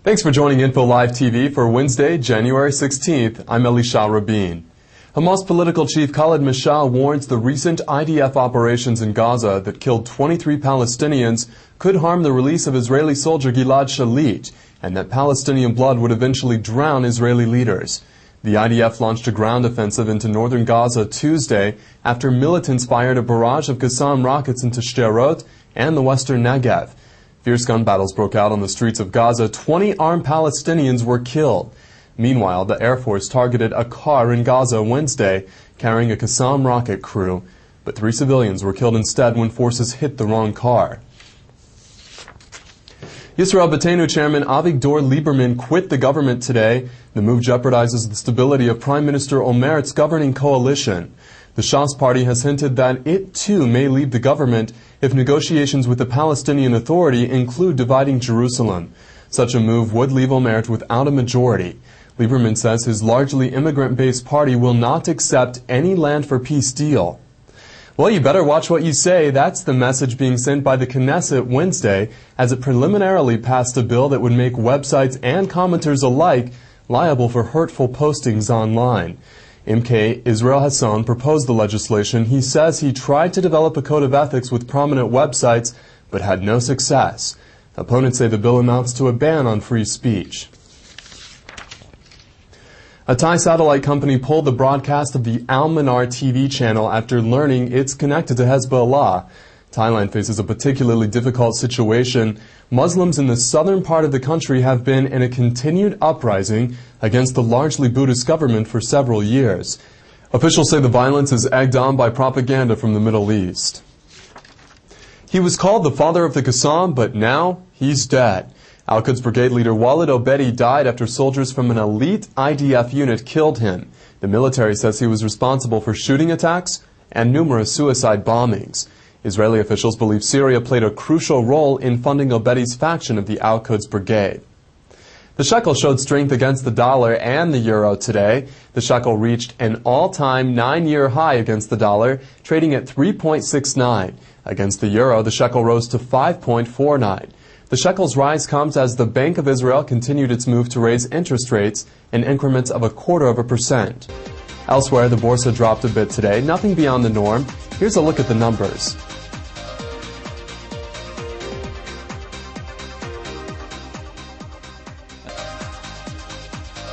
Thanks for joining Info Live TV for Wednesday, January 16th. I'm Elisha Rabin. Hamas political chief Khaled Mashal warns the recent IDF operations in Gaza that killed 23 Palestinians could harm the release of Israeli soldier Gilad Shalit, and that Palestinian blood would eventually drown Israeli leaders. The IDF launched a ground offensive into northern Gaza Tuesday after militants fired a barrage of Qassam rockets into Sderot and the western Negev. Fierce gun battles broke out on the streets of Gaza. 20 armed Palestinians were killed. Meanwhile, the Air Force targeted a car in Gaza Wednesday carrying a Qassam rocket crew, but 3 civilians were killed instead when forces hit the wrong car. Yisrael Beitenu chairman Avigdor Lieberman quit the government today. The move jeopardizes the stability of Prime Minister Omeret's governing coalition. The Shas party has hinted that it too may leave the government if negotiations with the Palestinian Authority include dividing Jerusalem. Such a move would leave Omeret without a majority. Lieberman says his largely immigrant-based party will not accept any land for peace deal. Well, you better watch what you say. That's the message being sent by the Knesset Wednesday as it preliminarily passed a bill that would make websites and commenters alike liable for hurtful postings online. MK Israel Hassan proposed the legislation. He says he tried to develop a code of ethics with prominent websites, but had no success. Opponents say the bill amounts to a ban on free speech. A Thai satellite company pulled the broadcast of the Al Manar TV channel after learning it's connected to Hezbollah. Thailand faces a particularly difficult situation. Muslims in the southern part of the country have been in a continued uprising against the largely Buddhist government for several years. Officials say the violence is egged on by propaganda from the Middle East. He was called the father of the Qassam, but now he's dead. Al-Quds Brigade leader Walid Obedi died after soldiers from an elite IDF unit killed him. The military says he was responsible for shooting attacks and numerous suicide bombings. Israeli officials believe Syria played a crucial role in funding Obedi's faction of the Al-Quds Brigade. The shekel showed strength against the dollar and the euro today. The shekel reached an all-time 9-year high against the dollar, trading at 3.69. Against the euro, the shekel rose to 5.49. The shekel's rise comes as the Bank of Israel continued its move to raise interest rates in increments of 0.25%. Elsewhere, the Borsa dropped a bit today, nothing beyond the norm. Here's a look at the numbers.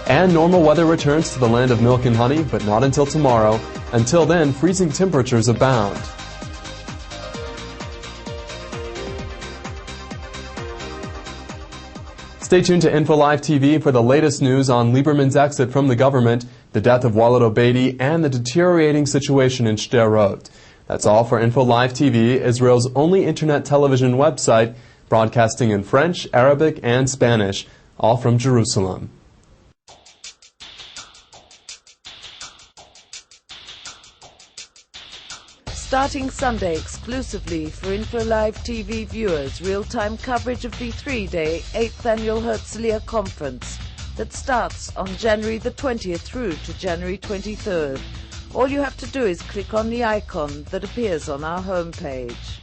And normal weather returns to the land of milk and honey, but not until tomorrow. Until then, freezing temperatures abound. Stay tuned to Info Live TV for the latest news on Lieberman's exit from the government, the death of Walid Obedi, and the deteriorating situation in Sderot. That's all for Info Live TV, Israel's only internet television website, broadcasting in French, Arabic, and Spanish, all from Jerusalem. Starting Sunday exclusively for Info Live TV viewers, real-time coverage of the 3-day 8th Annual Herzliya Conference that starts on January the 20th through to January 23rd. All you have to do is click on the icon that appears on our homepage.